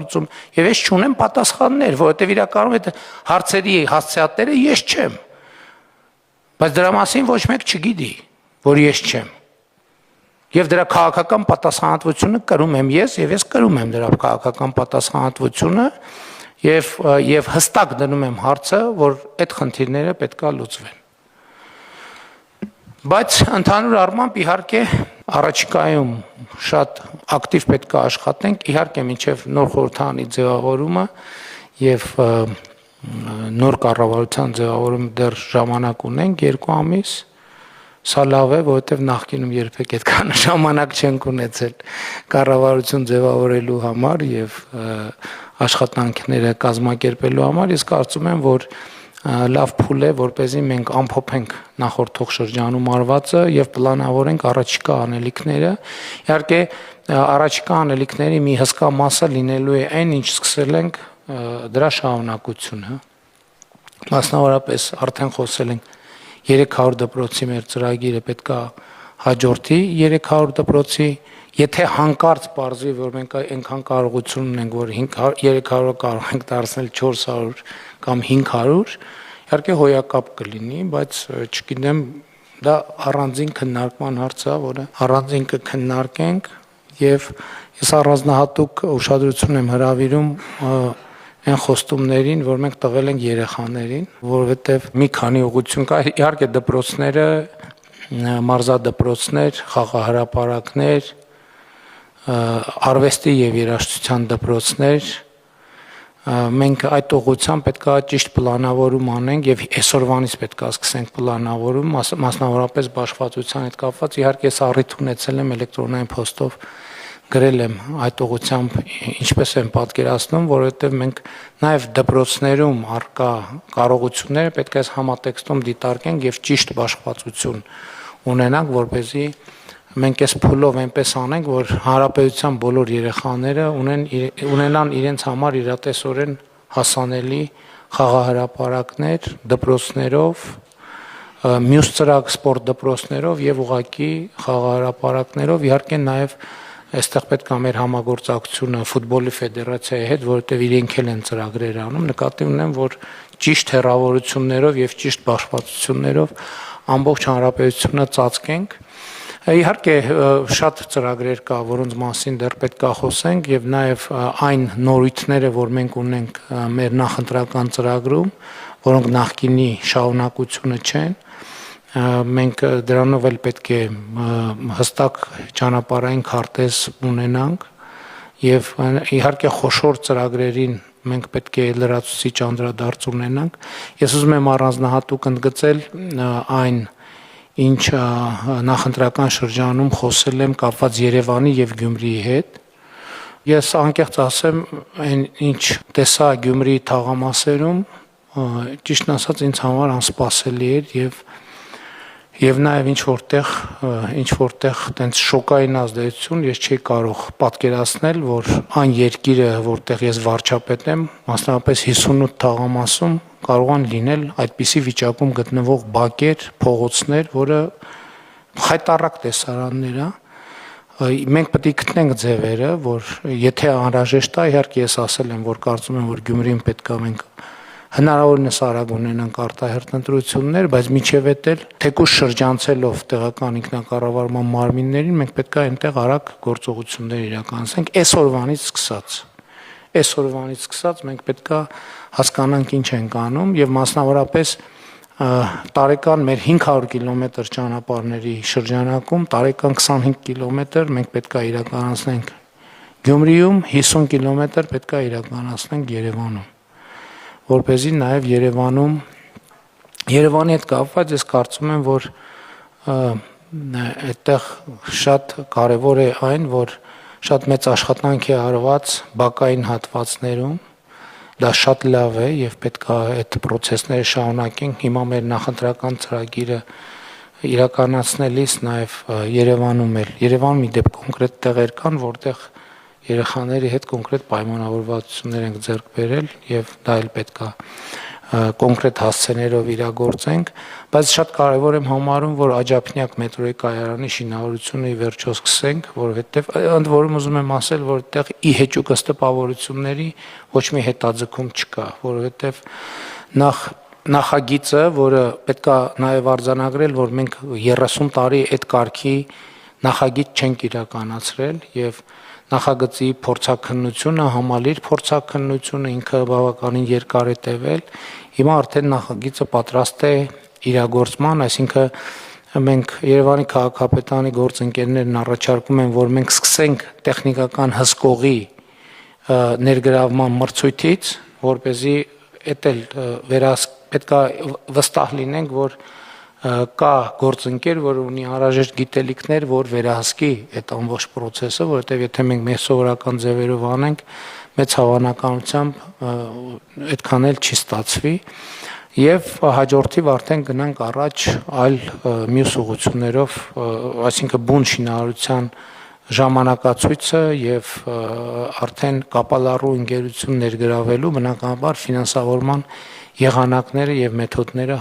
լուծում եւ ես չունեմ պատասխաններ, որովհետեւ իրականում այդ հարցերի հասցեատերը ես չեմ։ Բայց դրա մասին ոչ մեկ չգիտի, որ ես չեմ։ Եվ դրա քաղաքական պատասխանատվությունը կրում եմ ես եւ ես կրում եմ դրա քաղաքական պատասխանատվությունը եւ հստակ դնում եմ հարցը, որ այդ խնդիրները պետք է լուծվեն։ Բայց ընդհանուր առմամբ իհարկե առաջիկայում շատ ակտիվ պետք է աշխատենք, իհարկե մինչև նոր խորհրդարանի ձևավորումը եւ նոր կառավարության ձևավորումը դեռ ժամանակ ունենք 2 ամիս, սա լավ է, որովհետեւ նախկինում երբեք այդքան ժամանակ չենք ունեցել կառավարություն ձևավորելու համար եւ աշխատանքները կազմակերպելու համար, ես կարծում եմ, որ լավ փուլ է, որպեսզի մենք ամփոփենք նախորդ թողշրջանում արվածը եւ պլանավորենք առաջիկա անելիքները։ Իհարկե, առաջիկա անելիքների մի հսկա մասը լինելու է այն, ինչ սկսել ենք դրա շարունակությունը։ Մասնավորապես արդեն խոսել ենք 300 դպրոցի մեր ծրագիրը պետք է հաջորդի 300 դպրոցի, եթե հանկարծ պարզվի, որ մենք այնքան կարողություն ունենք, որ 300 կարող ենք դարձնել 400 կամ 500, իհարկե հոյակապ կլինի, բայց չգիտեմ, դա առանձին քննարկման հարց է, որը առանձին կքննարկենք եւ ես առանձնահատուկ ուշադրություն եմ հրավիրում այն խոստումներին, որ մենք տվել ենք երեխաներին, որովհետեւ մի քանի ուղղություն կա, իհարկե դպրոցները, մարզադպրոցներ, խաղահրապարակներ, արվեստի եւ երաժշտության դպրոցներ, մենք այդ ուղղությամբ պետք է ճիշտ պլանավորում անենք եւ այսօրվանից պետք է սկսենք պլանավորում, մասնավորապես բաշխվածության հետ կապված, իհարկե ես առիթ ունեցել եմ էլեկտրոնային փոստով գրել եմ այդ ուղղությամբ ինչպես եմ պատկերացնում, որովհետեւ մենք նաեւ դպրոցներում արկա կարողությունները պետք է համատեքստում դիտարկենք եւ ճիշտ բաշխվածություն ունենանք, որպեսզի մենք այս փուլով այնպես անենք, որ հանրապետության բոլոր երեխաները ունենան իրենց համար իրատեսորեն հասանելի խաղահրապարակներ, դպրոցներով, մյուս ծրագ սպորտ դպրոցներով եւ ուղղակի խաղահրապարակներով, իհարկե նաեւ այստեղ պետք է մեր համագործակցությունը ֆուտբոլի ֆեդերացիայի հետ, որովհետեւ իրենք էլ են ծրագրեր անում, նկատի ունեմ, որ ճիշտ հեռավորություններով եւ ճիշտ բաշխվածություններով ամբողջ հանրապետությունը ծածկենք։ Իհարկե շատ ծրագրեր կա, որոնց մասին դեռ պետք է խոսենք եւ նաեւ այն նորույթները, որ մենք ունենք մեր նախընտրական ծրագրում, որոնք նախկինի շարունակությունը չեն, մենք դրանով էլ պետք է հստակ ճանապարհային քարտեզ ունենանք եւ իհարկե խոշոր ծրագրերին մենք պետք է լրացուցիչ անդրադարձ ունենանք։ Ես ուզում եմ առանձնահատուկ ընդգծել այն ինչ նախընտրական շրջանում խոսել եմ կապված Երևանի եւ Գյումրիի հետ։ Ես անկեղծ ասեմ, այն ինչ տեսա Գյումրիի թաղամասերում, ճիշտն ասած ինձ համար անսպասելի էր եւ նաեւ ինչ որտեղ տենց շոկային ազդեցություն ես չի կարող պատկերացնել, որ այն երկիրը, որտեղ ես վարչապետ եմ, մասնավորապես 58 թաղամասում կարող են լինել այդպիսի վիճակում գտնվող բակեր, փողոցներ, որը խայտառակ տեսարաններ է։ Մենք պետք է գտնենք ձևերը, որ եթե անհրաժեշտ է, իհարկե ես ասել եմ, որ կարծում եմ, որ Գյումրին պետք է մենք հնարավորինս արագ ունենանք արտահերթ ընտրություններ, բայց միջև էլ թեկուզ շրջանցելով տեղական ինքնակառավարման մարմիններին, մենք պետք է այնտեղ արագ գործողություններ իրականացնենք այսօրվանից սկսած մենք պետք է հասկանանք ինչ ենք անում եւ մասնավորապես տարեկան մեր 500 կիլոմետր ճանապարհների շրջանակում տարեկան 25 կիլոմետր մենք պետք է իրականացնենք Գյումրիում, 50 կիլոմետր պետք է իրականացնենք Երևանում, որպեսզի նաև Երևանի հետ կապված ես կարծում եմ, որ այդտեղ շատ կարևոր է այն, որ շատ մեծ աշխատանք է արված բակային հատվածներում, դա շատ լավ է եւ պետք է այդ process-ները շարունակենք։ Հիմա մեր նախընտրական ծրագիրը իրականացնելիս նաև Երևանում իդեպ կոնկրետ տեղեր կան, որտեղ երեխաների հետ կոնկրետ պայմանավորվածություններ ենք ձեռք բերել եւ դա էլ պետք է կոնկրետ հասցեներով իրագործենք, բայց շատ կարևոր եմ համարում, որ Աջափնյակ մետրոյի կայարանի շինարարությունը ի վերջո սկսենք, որովհետև ընդ որում ուզում եմ ասել, որ այդտեղ ի հեճուկ ըստ տպավորությունների ոչ մի հետաձգում չկա, որովհետև նախագիծը, որը պետքա նաև արձանագրել, որ մենք 30 տարի այդ կարգի նախագիծ չենք իրականացրել եւ նախագծի փորձաքննությունը, համալիր փորձաքննությունը ինքը բավականին երկար է տևել։ Հիմա արդեն նախագիծը պատրաստ է իրագործման, այսինքն մենք Երևանի քաղաքապետարանի գործընկերներն առաջարկում են, որ մենք սկսենք տեխնիկական հսկողի ներգրավման մրցույթից, որ เป զի էդ էլ պետքա վստահ լինենք, որ կա գործընկեր, որ ունի անհրաժեշտ գիտելիքներ, որ վերահսկի այդ ամբողջ process-ը, որովհետև եթե մենք մեր սովորական ձևերով անենք, մեծ հավանականությամբ այդքան էլ չի ստացվի, եւ հաջորդիվ արդեն գնանք առաջ այլ մյուս ուղղություններով, այսինքն բուն շինարարության ժամանակացույցը եւ արդեն կապալառու ընկերություն ներգրավելու բնականաբար ֆինանսավորման եղանակները եւ մեթոդները